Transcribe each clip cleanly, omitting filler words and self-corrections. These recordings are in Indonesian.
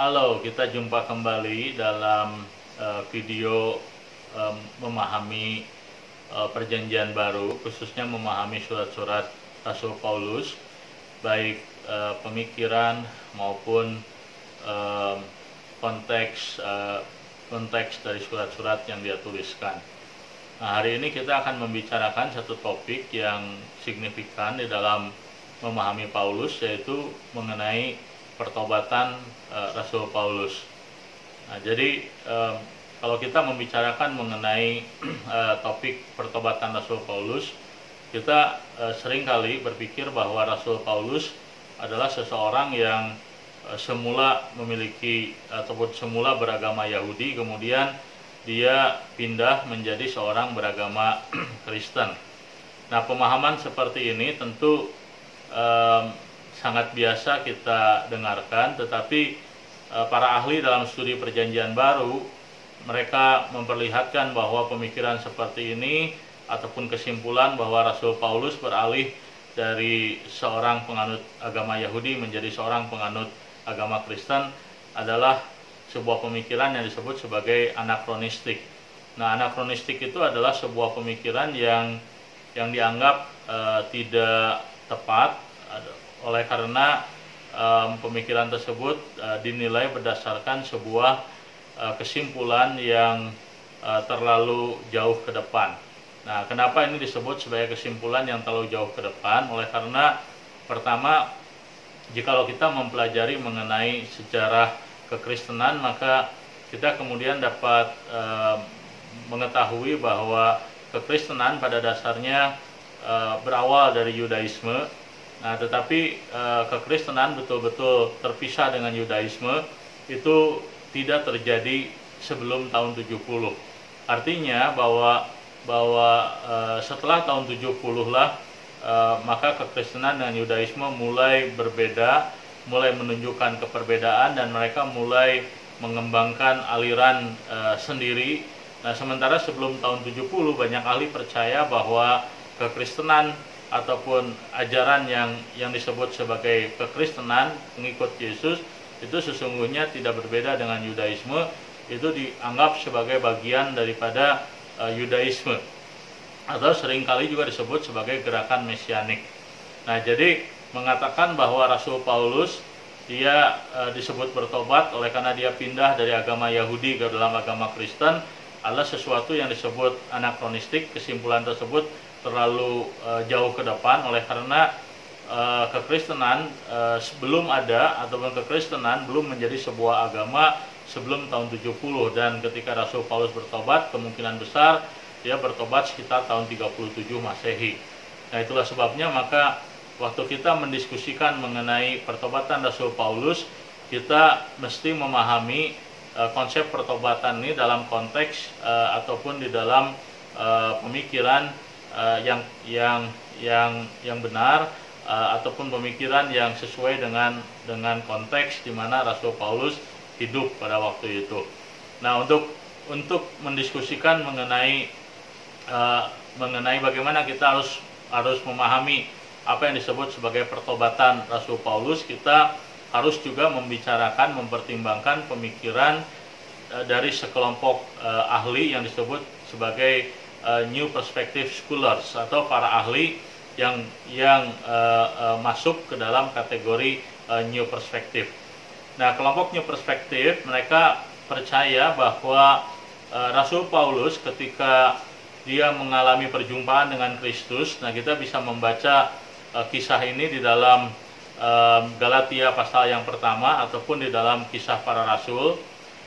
Halo, kita jumpa kembali dalam video memahami perjanjian baru, khususnya memahami surat-surat Rasul Paulus, baik pemikiran maupun eh, konteks dari surat-surat yang dia tuliskan. Nah, hari ini kita akan membicarakan satu topik yang signifikan di dalam memahami Paulus, yaitu mengenai pertobatan Rasul Paulus. Nah, jadi kalau kita membicarakan mengenai topik pertobatan Rasul Paulus, kita seringkali berpikir bahwa Rasul Paulus adalah seseorang yang semula memiliki ataupun semula beragama Yahudi, kemudian dia pindah menjadi seorang beragama Kristen. Nah, pemahaman seperti ini tentu sangat biasa kita dengarkan, tetapi para ahli dalam studi perjanjian baru, mereka memperlihatkan bahwa pemikiran seperti ini ataupun kesimpulan bahwa Rasul Paulus beralih dari seorang penganut agama Yahudi menjadi seorang penganut agama Kristen adalah sebuah pemikiran yang disebut sebagai anakronistik. Nah, anakronistik itu adalah sebuah pemikiran yang dianggap tidak tepat oleh karena pemikiran tersebut dinilai berdasarkan sebuah kesimpulan yang terlalu jauh ke depan. Nah, kenapa ini disebut sebagai kesimpulan yang terlalu jauh ke depan? Oleh karena pertama, jikalau kita mempelajari mengenai sejarah kekristenan, maka kita kemudian dapat mengetahui bahwa kekristenan pada dasarnya berawal dari Yudaisme. Nah, tetapi kekristenan betul-betul terpisah dengan Yudaisme itu tidak terjadi sebelum tahun 70. Artinya bahwa setelah tahun 70 lah maka kekristenan dan Yudaisme mulai berbeda, mulai menunjukkan keperbedaan, dan mereka mulai mengembangkan aliran sendiri. Nah, sementara sebelum tahun 70 banyak ahli percaya bahwa kekristenan ataupun ajaran yang disebut sebagai kekristenan pengikut Yesus itu sesungguhnya tidak berbeda dengan Yudaisme, itu dianggap sebagai bagian daripada Yudaisme, atau seringkali juga disebut sebagai gerakan mesianik. Nah, jadi mengatakan bahwa Rasul Paulus dia disebut bertobat oleh karena dia pindah dari agama Yahudi ke dalam agama Kristen adalah sesuatu yang disebut anakronistik. Kesimpulan tersebut terlalu jauh ke depan oleh karena kekristenan sebelum ada ataupun kekristenan belum menjadi sebuah agama sebelum tahun 70, dan ketika Rasul Paulus bertobat kemungkinan besar dia bertobat sekitar tahun 37 Masehi. Nah, itulah sebabnya maka waktu kita mendiskusikan mengenai pertobatan Rasul Paulus, kita mesti memahami konsep pertobatan ini dalam konteks ataupun di dalam pemikiran yang benar, ataupun pemikiran yang sesuai dengan konteks di mana Rasul Paulus hidup pada waktu itu. Nah, untuk mendiskusikan mengenai bagaimana kita harus memahami apa yang disebut sebagai pertobatan Rasul Paulus, kita harus juga membicarakan, mempertimbangkan pemikiran dari sekelompok ahli yang disebut sebagai New Perspective Scholars, atau para ahli yang masuk ke dalam kategori New Perspective. Nah, kelompok New Perspective mereka percaya bahwa Rasul Paulus ketika dia mengalami perjumpaan dengan Kristus, nah kita bisa membaca kisah ini di dalam Galatia pasal yang pertama ataupun di dalam Kisah Para Rasul.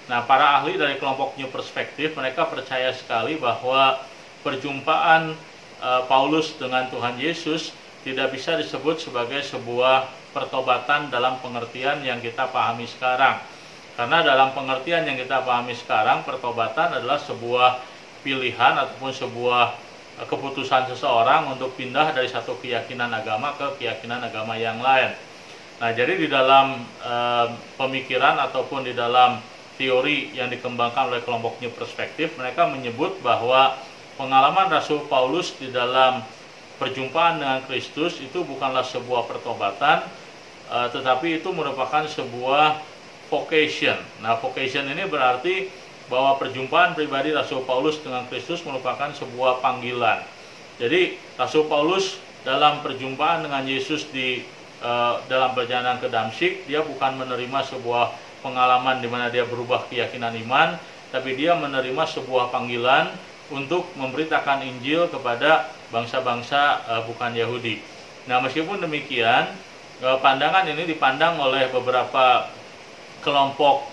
Nah, para ahli dari kelompok New Perspective mereka percaya sekali bahwa perjumpaan Paulus dengan Tuhan Yesus tidak bisa disebut sebagai sebuah pertobatan dalam pengertian yang kita pahami sekarang. Karena dalam pengertian yang kita pahami sekarang, pertobatan adalah sebuah pilihan ataupun sebuah keputusan seseorang untuk pindah dari satu keyakinan agama ke keyakinan agama yang lain. Nah, jadi di dalam pemikiran ataupun di dalam teori yang dikembangkan oleh kelompok New Perspective, mereka menyebut bahwa pengalaman Rasul Paulus di dalam perjumpaan dengan Kristus itu bukanlah sebuah pertobatan, tetapi itu merupakan sebuah vocation. Nah, vocation ini berarti bahwa perjumpaan pribadi Rasul Paulus dengan Kristus merupakan sebuah panggilan. Jadi Rasul Paulus dalam perjumpaan dengan Yesus di dalam perjalanan ke Damsyik, dia bukan menerima sebuah pengalaman di mana dia berubah keyakinan iman, tapi dia menerima sebuah panggilan untuk memberitakan Injil kepada bangsa-bangsa bukan Yahudi. Nah, meskipun demikian, pandangan ini dipandang oleh beberapa kelompok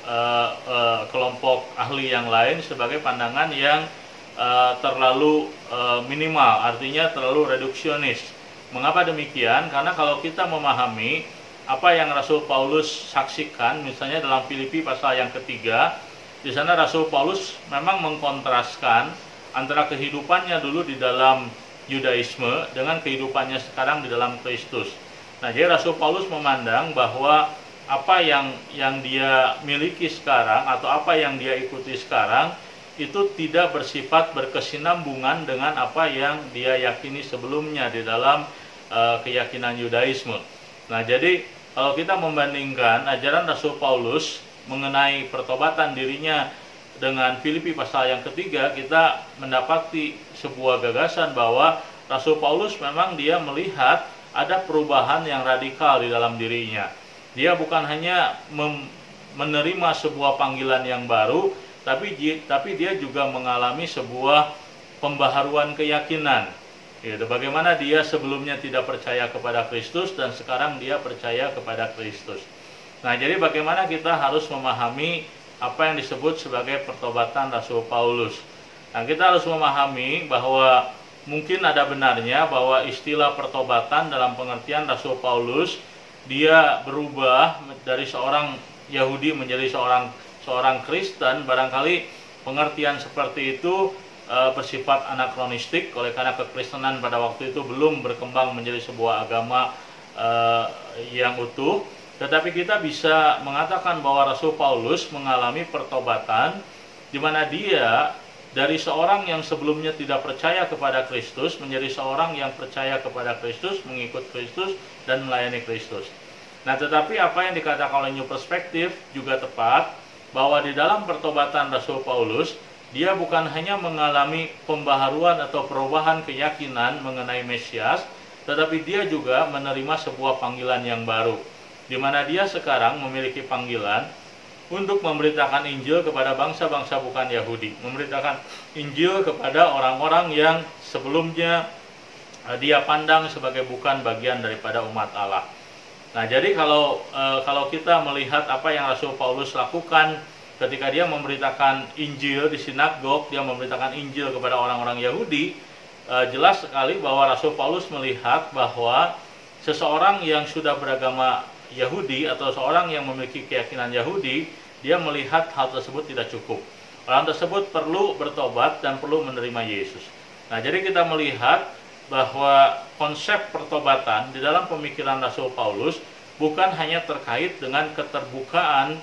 ahli yang lain sebagai pandangan yang terlalu minimal, artinya terlalu reduksionis. Mengapa demikian? Karena kalau kita memahami apa yang Rasul Paulus saksikan, misalnya dalam Filipi pasal yang ketiga, di sana Rasul Paulus memang mengkontraskan antara kehidupannya dulu di dalam Yudaisme dengan kehidupannya sekarang di dalam Kristus. Nah, jadi Rasul Paulus memandang bahwa apa yang dia miliki sekarang atau apa yang dia ikuti sekarang itu tidak bersifat berkesinambungan dengan apa yang dia yakini sebelumnya di dalam keyakinan Yudaisme. Nah, jadi kalau kita membandingkan ajaran Rasul Paulus mengenai pertobatan dirinya dengan Filipi pasal yang ketiga, kita mendapati sebuah gagasan bahwa Rasul Paulus memang dia melihat ada perubahan yang radikal di dalam dirinya. Dia bukan hanya menerima sebuah panggilan yang baru, tapi dia juga mengalami sebuah pembaharuan keyakinan. Bagaimana dia sebelumnya tidak percaya kepada Kristus dan sekarang dia percaya kepada Kristus. Nah, jadi bagaimana kita harus memahami apa yang disebut sebagai pertobatan Rasul Paulus. Nah, kita harus memahami bahwa mungkin ada benarnya bahwa istilah pertobatan dalam pengertian Rasul Paulus, dia berubah dari seorang Yahudi menjadi seorang Kristen. Barangkali pengertian seperti itu bersifat anakronistik, oleh karena kekristenan pada waktu itu belum berkembang menjadi sebuah agama yang utuh. Tetapi kita bisa mengatakan bahwa Rasul Paulus mengalami pertobatan di mana dia dari seorang yang sebelumnya tidak percaya kepada Kristus menjadi seorang yang percaya kepada Kristus, mengikut Kristus dan melayani Kristus. Nah, tetapi apa yang dikatakan oleh New Perspective juga tepat, bahwa di dalam pertobatan Rasul Paulus, dia bukan hanya mengalami pembaharuan atau perubahan keyakinan mengenai Mesias, tetapi dia juga menerima sebuah panggilan yang baru, di mana dia sekarang memiliki panggilan untuk memberitakan Injil kepada bangsa-bangsa bukan Yahudi, memberitakan Injil kepada orang-orang yang sebelumnya dia pandang sebagai bukan bagian daripada umat Allah. Nah, jadi kalau kita melihat apa yang Rasul Paulus lakukan ketika dia memberitakan Injil di sinagog, dia memberitakan Injil kepada orang-orang Yahudi, jelas sekali bahwa Rasul Paulus melihat bahwa seseorang yang sudah beragama Yahudi atau seorang yang memiliki keyakinan Yahudi, dia melihat hal tersebut tidak cukup. Orang tersebut perlu bertobat dan perlu menerima Yesus. Nah, jadi kita melihat bahwa konsep pertobatan di dalam pemikiran Rasul Paulus bukan hanya terkait dengan keterbukaan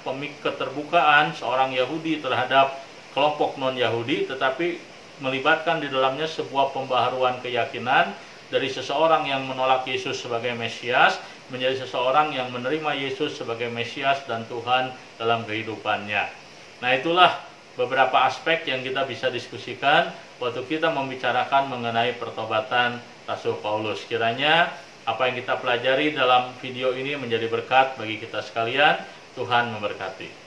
seorang Yahudi terhadap kelompok non-Yahudi, tetapi melibatkan di dalamnya sebuah pembaharuan keyakinan dari seseorang yang menolak Yesus sebagai Mesias menjadi seseorang yang menerima Yesus sebagai Mesias dan Tuhan dalam kehidupannya. Nah, itulah beberapa aspek yang kita bisa diskusikan waktu kita membicarakan mengenai pertobatan Rasul Paulus. Kiranya apa yang kita pelajari dalam video ini menjadi berkat bagi kita sekalian. Tuhan memberkati.